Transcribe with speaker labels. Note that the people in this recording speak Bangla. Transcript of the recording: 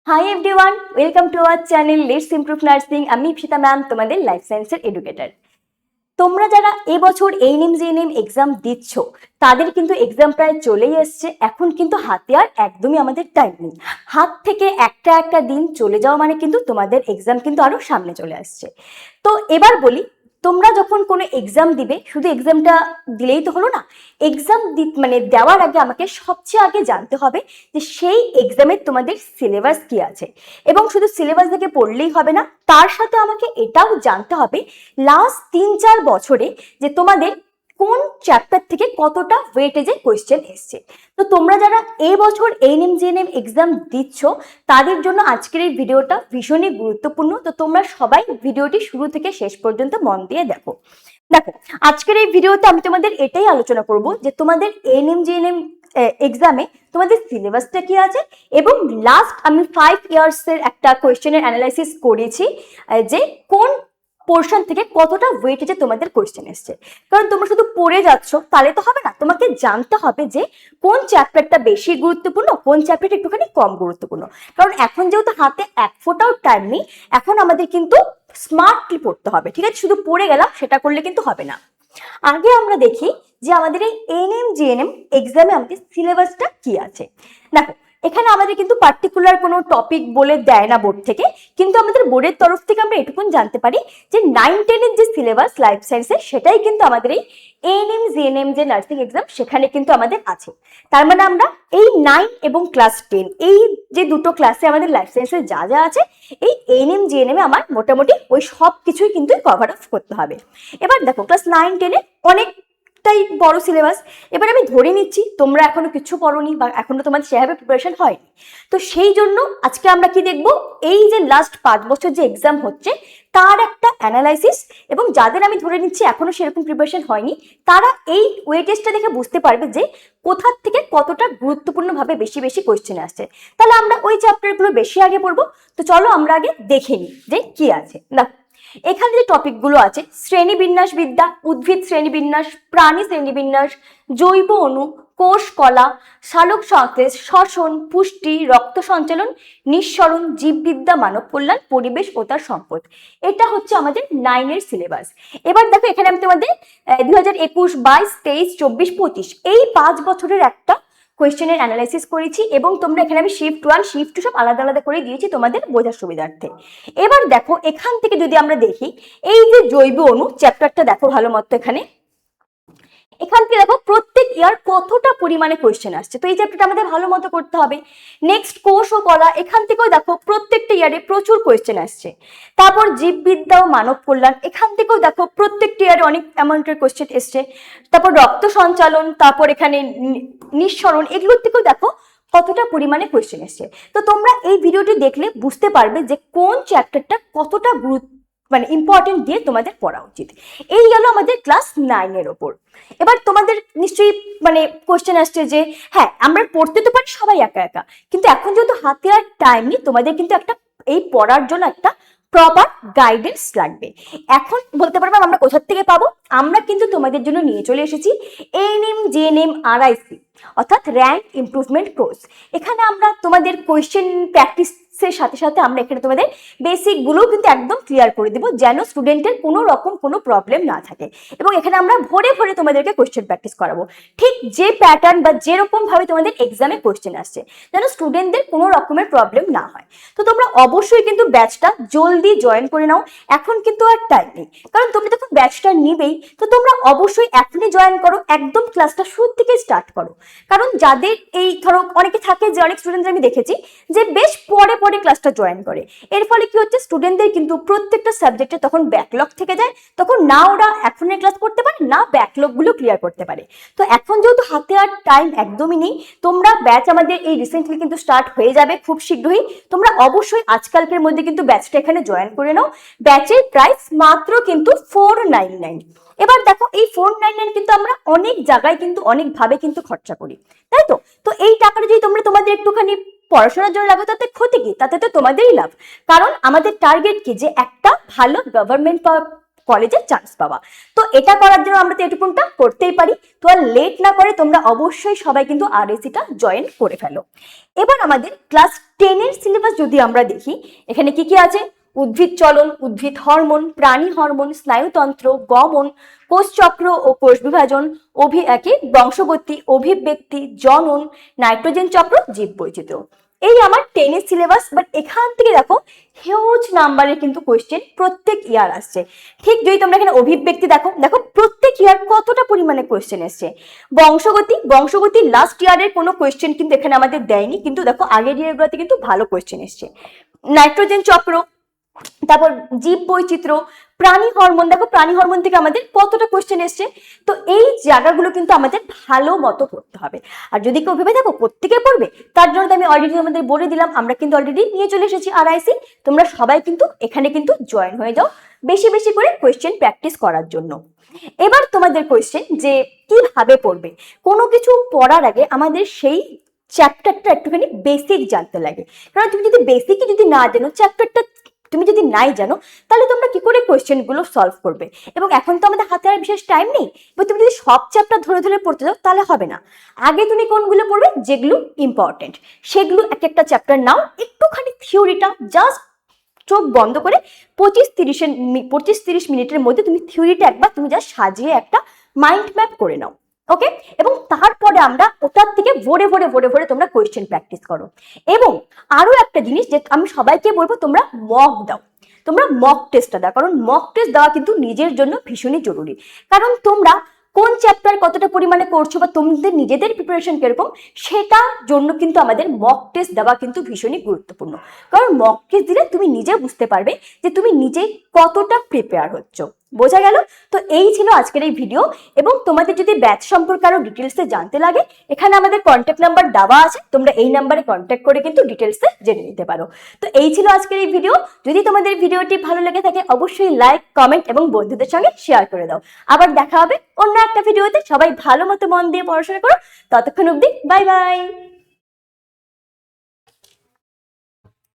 Speaker 1: Hi everyone, welcome to our channel let's improve nursing. আমি ইপসিতা ম্যাম, তোমাদের লাইফ সায়েন্সের এডুকেটর। তোমরা যারা এবছর এএনএম জিএনএম এক্সাম দিচ্ছ, তাদের কিন্তু এক্সাম প্রায় চলেই এসছে। এখন কিন্তু হাতে আর একদমই আমাদের টাইম নেই। হাত থেকে একটা একটা দিন চলে যাওয়া মানে কিন্তু তোমাদের এক্সাম কিন্তু আরো সামনে চলে আসছে। তো এবার বলি, তোমরা যখন কোনো এক্সাম দিবে, শুধু এক্সামটা দিলেই তো হলো না। এক্সাম দেওয়ার আগে আমাকে সবচেয়ে আগে জানতে হবে যে সেই এক্সামের তোমাদের সিলেবাস কি আছে। এবং শুধু সিলেবাস দেখে পড়লেই হবে না, তার সাথে আমাকে এটাও জানতে হবে লাস্ট 3-4 বছরে যে তোমাদের কোন চ্যাপ্টার থেকে কতটা ওয়েটেজে কোয়েশ্চেন এসছে। তো তোমরা যারা এই বছর এএনএম জিএনএম এক্সাম দিচ্ছ, তাদের জন্য আজকের এই ভিডিওটা ভীষণই গুরুত্বপূর্ণ। তো তোমরা সবাই ভিডিওটি শুরু থেকে শেষ পর্যন্ত মন দিয়ে দেখো। আজকের এই ভিডিওতে আমি তোমাদের এটাই আলোচনা করব যে তোমাদের এএনএম জিএনএম এক্সামে তোমাদের সিলেবাসটা কি আছে, এবং লাস্ট আমি 5 ইয়ার্সের একটা কোয়েশ্চেনের অ্যানালাইসিস করেছি যে কোন পোর্শন থেকে কতটা ওয়েটেজে তোমাদের কোয়েশ্চেন এসছে। কারণ তোমরা শুধু পড়ে যাচ্ছ তাহলে তো হবে না, তোমাকে জানতে হবে যে কোন চ্যাপ্টারটা বেশি গুরুত্বপূর্ণ, কোন চ্যাপ্টারটা একটুখানি কম গুরুত্বপূর্ণ। কারণ এখন যেহেতু হাতে এক ফোঁটাও টাইম নেই, এখন আমাদের কিন্তু স্মার্টলি পড়তে হবে। ঠিক আছে, শুধু পড়ে গেলাম সেটা করলে কিন্তু হবে না। আগে আমরা দেখি যে আমাদের এই এএনএম জিএনএম এক্সামে আমাদের সিলেবাসটা কি আছে। দেখো, এখানে আমাদের কিন্তু পার্টিকুলার কোনো টপিক বলে দেয় না বোর্ড থেকে, কিন্তু আমাদের বোর্ডের তরফ থেকে আমরা এটুকুন জানতে পারি যে 9-10 এর যে সিলেবাস লাইফ সায়েন্সের, সেটাই কিন্তু আমাদের এই এএনএম জিএনএম যে নার্সিং এক্সাম সেখানে কিন্তু আমাদের আছে। তার মানে আমরা এই 9 এবং ক্লাস 10 এই যে দুটো ক্লাসে আমাদের লাইফ সায়েন্সের যা যা আছে, এই এএনএম জিএনএম এ আমার মোটামুটি ওই সব কিছুই কিন্তু কভার আপ করতে হবে। এবার দেখো, ক্লাস 9-10 এ অনেকটাই বড় সিলেবাস। এবার আমি ধরে নিচ্ছি তোমরা এখনো কিছু পড়োনি বা এখনো তোমাদের সেভাবে প্রিপারেশন হয়নি। তো সেই জন্য আজকে আমরা কি দেখবো, এই যে লাস্ট 5 বছর যে এক্সাম হচ্ছে তার একটা অ্যানালাইসিস, এবং যাদের আমি ধরে নিচ্ছি এখনো সেরকম প্রিপারেশন হয়নি, তারা এই ওয়েটেজটা দেখে বুঝতে পারবে যে কোথা থেকে কতটা গুরুত্বপূর্ণভাবে বেশি বেশি কোয়েশ্চেন আসছে। তাহলে আমরা ওই চ্যাপ্টারগুলো বেশি আগে পড়বো। তো চলো আমরা আগে দেখে নিই যে কি আছে। না, এখানে যে টপিকগুলো আছে, শ্রেণীবিন্যাস বিদ্যা, উদ্ভিদ শ্রেণীবিন্যাস, প্রাণী শ্রেণীবিন্যাস, জৈব অণু, কোষ কলা, সালোক সংশ্লেষ, শ্বসন, পুষ্টি, রক্ত সঞ্চালন, নিঃসরণ, জীববিদ্যা, মানব কল্যাণ, পরিবেশ ও তার সম্পদ, এটা হচ্ছে আমাদের 9 এর সিলেবাস। এবার দেখো, এখানে আমি তোমাদের 2021, 22, 23, 24, 25 এই 5 বছরের একটা কোয়েশ্চেনের অ্যানালাইসিস করেছি, এবং তোমরা এখানে আমি শিফট 1 শিফট 2 সব আলাদা আলাদা করে দিয়েছি তোমাদের বোঝার সুবিধার্থে। এবার দেখো, এখান থেকে যদি আমরা দেখি, এই যে জৈব অণু চ্যাপ্টারটা দেখো ভালো মতো, এখান থেকে দেখো প্রত্যেক ইয়ার কতটা পরিমাণে কোয়েশ্চেন আসছে। তো এই চ্যাপ্টারটা আমাদের ভালো মতো করতে হবে। নেক্সট কোষ ও কলা, এখান থেকেও দেখো প্রত্যেকটা ইয়ারে প্রচুর কোয়েশ্চেন আসছে। তারপর জীববিদ্যা ও মানব কল্যাণ, এখান থেকেও দেখো প্রত্যেকটা ইয়ারে অনেক অ্যামাউন্টের কোয়েশ্চেন এসছে। তারপর রক্ত সঞ্চালন, তারপর এখানে নিঃসরণ, এগুলোর থেকেও দেখো কতটা পরিমাণে কোয়েশ্চেন এসছে। তো তোমরা এই ভিডিওটি দেখলে বুঝতে পারবে যে কোন চ্যাপ্টারটা কতটা ইম্পর্টেন্ট দিয়ে তোমাদের পড়া উচিত। এই গেল আমাদের ক্লাস 9 এর ওপর। এবার তোমাদের নিশ্চয়ই কোশ্চেন আসছে যে হ্যাঁ, আমরা পড়তে তো পারি সবাই একা একা, কিন্তু এখন যেহেতু হাতে আর টাইম নেই, তোমাদের কিন্তু একটা এই পড়ার জন্য একটা প্রপার গাইডেন্স লাগবে। এখন বলতে পারবো আমরা কোথা থেকে পাবো। আমরা কিন্তু তোমাদের জন্য নিয়ে চলে এসেছি এএনএম জিএনএম আরআইসি, অর্থাৎ র্যাঙ্ক ইমপ্রুভমেন্ট কোর্স। এখানে আমরা তোমাদের কোয়েশ্চেন প্র্যাকটিসের সাথে সাথে আমরা এখানে তোমাদের বেসিক গুলো কিন্তু একদম ক্লিয়ার করে দিব, যেন স্টুডেন্টের কোনো রকম কোনো প্রবলেম না থাকে। এবং এখানে আমরা ভরে ভরে তোমাদেরকে কোয়েশ্চেন প্র্যাকটিস করাবো, ঠিক যে প্যাটার্ন বা যেরকম ভাবে তোমাদের এক্সামে কোয়েশ্চেন আসছে, যেন স্টুডেন্টদের কোনো রকমের প্রবলেম না হয়। তো তোমরা অবশ্যই কিন্তু ব্যাচটা জলদি জয়েন করে নাও, এখন কিন্তু আর টাইম নেই। কারণ তোমরা যখন ব্যাচটা নিবেই, তো তোমরা অবশ্যই এখনই জয়েন করো, একদম ক্লাসটা শুরু থেকে স্টার্ট করো। কারণ যাদের এই ধরো অনেকে থাকে, যে অনেক স্টুডেন্ট আমি দেখেছি যে বেশ পরে পরে ক্লাসটা জয়েন করে, এর ফলে কি হচ্ছে, স্টুডেন্টদের কিন্তু প্রত্যেকটা সাবজেক্টে তখন ব্যাকলগ থেকে যায়, তখন না ওরা এখনের ক্লাস করতে পারে, না ব্যাকলগ গুলো ক্লিয়ার করতে পারে। তো এখন যেহেতু হাতে আর টাইম একদমই নেই, তোমরা ব্যাচ আমাদের এই রিসেন্টলি কিন্তু স্টার্ট হয়ে যাবে খুব শীঘ্রই। তোমরা অবশ্যই আজকালকের মধ্যে কিন্তু ব্যাচটা এখানে জয়েন করে নাও। ব্যাচের প্রাইস মাত্র কিন্তু 499। এবার দেখো, এই 499 কিন্তু আমরা অনেক জায়গায় কিন্তু অনেক ভাবে কিন্তু খরচা করি, তাই তো। তো এই টাকাটা যদি তোমরা তোমাদের একটুখানি পড়াশোনার জন্য লাগো, তাতে ক্ষতি কি, তাতে তো তোমাদেরই লাভ। কারণ আমাদের টার্গেট কি, যে একটা ভালো গভর্নমেন্ট কলেজে চান্স পাওয়া। তো এটা করার জন্য আমরা তো এটুকুনটা করতেই পারি। তো আর লেট না করে তোমরা অবশ্যই সবাই কিন্তু আরএসসিটা জয়েন করে ফেলো। এবার আমাদের ক্লাস 10 এর সিলেবাস যদি আমরা দেখি, এখানে কি কি আছে? উদ্ভিদ চলন, উদ্ভিদ হরমোন, প্রাণী হরমোন, স্নায়ুতন্ত্র, গমন, কোষচক্র ও কোষ বিভাজন, বংশগতি, অভিব্যক্তি, জনন, নাইট্রোজেন চক্র, জীব বৈচিত্র্য। এই আমার 10 এর সিলেবাস। বাট এখান থেকে দেখো হিউজ নাম্বারের কিন্তু কোয়েশ্চেন প্রত্যেক ইয়ার আসছে। ঠিক যদি তোমরা এখানে অভিব্যক্তি দেখো, দেখো প্রত্যেক ইয়ার কতটা পরিমাণে কোয়েশ্চেন এসছে। বংশগতি লাস্ট ইয়ারের কোনো কোয়েশ্চেন কিন্তু এখানে আমাদের দেয়নি, কিন্তু দেখো আগের ইয়ারগুলোতে কিন্তু ভালো কোয়েশ্চেন এসছে। নাইট্রোজেন চক্র, তারপর জীব বৈচিত্র্য, প্রাণী হরমোন, দেখো প্রাণী হরমোন থেকে আমাদের কতটা কোয়েশ্চেন এসছে। তো এই জায়গাগুলো কিন্তু আমাদের ভালো মতো পড়তে হবে। আর যদি কেউ ভেবে দেখো প্রত্যেকে পড়বে, তার জন্য আমি অলরেডি আমাদের বলে দিলাম, আমরা কিন্তু অলরেডি নিয়ে চলে এসেছি আরআইসি। তোমরা সবাই কিন্তু এখানে কিন্তু জয়েন হয়ে যাও বেশি বেশি করে কোয়েশ্চেন প্র্যাকটিস করার জন্য। এবার তোমাদের কোয়েশ্চেন যে কিভাবে পড়বে। কোনো কিছু পড়ার আগে আমাদের সেই চ্যাপ্টারটা একটুখানি বেসিক জানতে লাগে। কারণ তুমি যদি বেসিকই যদি না জানো, চ্যাপ্টারটা তুমি যদি নাই জানো, তাহলে তোমরা কি করে কোয়েশ্চেন গুলো সলভ করবে। এবং এখন তো আমাদের হাতে আর বিশেষ টাইম নেই। এবার তুমি যদি সব চ্যাপ্টার ধরে ধরে পড়তে যাও তাহলে হবে না। আগে তুমি কোনগুলো পড়বে, যেগুলো ইম্পর্টেন্ট সেগুলো এক একটা চ্যাপ্টার নাও, একটুখানি থিওরিটা জাস্ট চোখ বন্ধ করে 25-30 মিনিটের মধ্যে তুমি থিওরিটা একবার তুমি জাস্ট সাজিয়ে একটা মাইন্ড ম্যাপ করে নাও। ওকে, এবং তারপরে আমরা ওটার থেকে ভরে ভরে ভরে ভরে তোমরা কোয়েশ্চেন প্র্যাকটিস করো। এবং আরো একটা জিনিস যে আমি সবাইকে বলবো, তোমরা মক দাও, তোমরা মক টেস্টটা দাও। কারণ মক টেস্ট দেওয়া কিন্তু নিজের জন্য ভীষণই জরুরি। কারণ তোমরা কোন চ্যাপ্টার কতটা পরিমাণে করছো বা তোমাদের নিজেদের প্রিপারেশন কিরকম, সেটার জন্য কিন্তু আমাদের মক টেস্ট দেওয়া কিন্তু ভীষণই গুরুত্বপূর্ণ। কারণ মক টেস্ট দিলে তুমি নিজে বুঝতে পারবে যে তুমি নিজেই কতটা প্রিপেয়ার হচ্ছ। বোঝা গেল? তো এই ছিল আজকের এই ভিডিও। এবং তোমাদের যদি ব্যাচ সম্পর্কে আরো ডিটেলসে জানতে লাগে, এখানে আমাদের কন্ট্যাক্ট নাম্বার দেওয়া আছে, তোমরা এই নাম্বারে কন্ট্যাক্ট করে কিন্তু ডিটেলসে জেনে নিতে পারো। তো এই ছিল আজকের এই ভিডিও। যদি তোমাদের ভিডিওটি ভালো লেগে থাকে অবশ্যই লাইক, কমেন্ট এবং বন্ধুদের সঙ্গে শেয়ার করে দাও। আবার দেখা হবে অন্য একটা ভিডিওতে। সবাই ভালো মতো মন দিয়ে পড়াশোনা করো। ততক্ষণ অবধি বাই বাই।